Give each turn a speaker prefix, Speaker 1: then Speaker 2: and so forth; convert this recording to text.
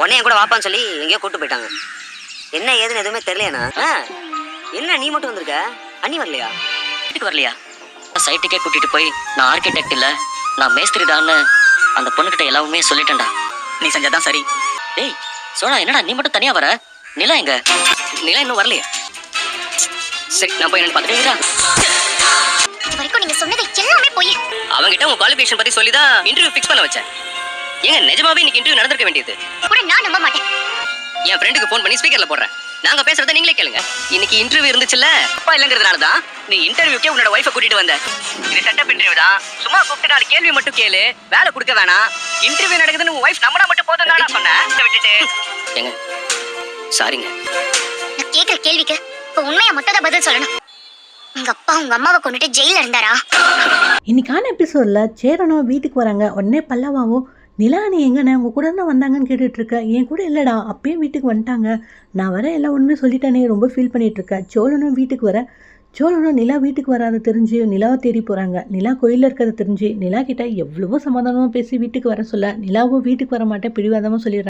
Speaker 1: உடனே என் கூட வாப்பான்னு சொல்லி எங்கேயோ கூட்டு போயிட்டாங்க. என்ன ஏதுன்னு எதுவுமே தெரியலையாண்ணா. என்ன நீ மட்டும் வந்திருக்க, அண்ணி வரலையா?
Speaker 2: வீட்டுக்கு வரலையா? சைட்டுக்கே கூட்டிட்டு போய் நான் ஆர்கிடெக்ட் இல்ல நான் மேஸ்திரி தான்னு அந்த பொண்ணுகிட்ட எல்லாமே சொல்லிட்டேன்டா.
Speaker 3: நீ செஞ்சதான் சரி.
Speaker 2: டேய் சோழா, என்னடா நீ மட்டும் தனியா வர? நிலா எங்க?
Speaker 3: நிலா இன்னும் வரலையே. சரி நான் போய் என்னன்னு பார்த்துட்டு
Speaker 4: இது வரைக்கும் நீங்க சொன்னது எல்லாமே போய்.
Speaker 3: அவங்கிட்ட உங்க குவாலிஃபிகேஷன் பத்தி சொல்லி தான் இன்டர்வியூ ஃபிக்ஸ் பண்ண வச்சேன். ஏங்க நிஜமாவே இன்னைக்கு இன்டர்வியூ நடந்திருக்க வேண்டியது.
Speaker 4: கூட நான் நம்ப மாட்டேன்.
Speaker 3: என் ஃப்ரெண்டுக்கு ஃபோன் பண்ணி ஸ்பீக்கர்ல போடுறேன். நாங்க பேசுறத நீங்களே கேளுங்க. இன்னைக்கு இன்டர்வியூ இருந்துச்சுல்ல, அப்பா இல்லங்கிறதுனால தான் நீ இன்டர்வியூக்கே உன்னோட வைஃபை கூட்டிட்டு வந்த. இது செட்டப் இன்டர்வியூ தான். சும்மா கூப்பிட்டு 4 கேள்வி மட்டும் கேளு, வேலை கொடுக்க வேணாம். இன்டர்வியூ நடக்குதுன்னு உங்க வைஃப் நம்பினா மட்டும் போதும் தான் சொன்னேன். விட்டுட்டு
Speaker 2: ஏங்க சாரிங்க.
Speaker 4: நான் கேக்குற கேள்விக்கு இப்ப உண்மையா மட்டும் தான் பதில் சொல்லணும். உங்க அப்பா உங்க அம்மாவை கொண்டுட்டு ஜெயில இருந்தாரா?
Speaker 5: இன்னைக்கான எபிசோடில் சேரனும் வீட்டுக்கு வராங்க. உடனே பல்லவாவும் நிலா நீ எங்கண்ணே உங்கள் கூட தான் வந்தாங்கன்னு கேட்டுட்ருக்க. என் கூட இல்லைடா, அப்பயே வீட்டுக்கு வந்துட்டாங்க. நான் வர எல்லாம் ஒன்றுமே சொல்லிட்டேனே, ரொம்ப ஃபீல் பண்ணிகிட்ருக்கேன். சோழனும் வீட்டுக்கு வர, சோழனும் நிலா வீட்டுக்கு வராத தெரிஞ்சு நிலாவை தேடி போகிறாங்க. நிலா கோயிலில் இருக்கிறத தெரிஞ்சு நிலா கிட்ட எவ்வளவோ சமாதானமாக பேசி வீட்டுக்கு வர சொல்ல, நிலாவும் வீட்டுக்கு வர மாட்டேன் பிடிவாதமாக சொல்லிடுறாங்க.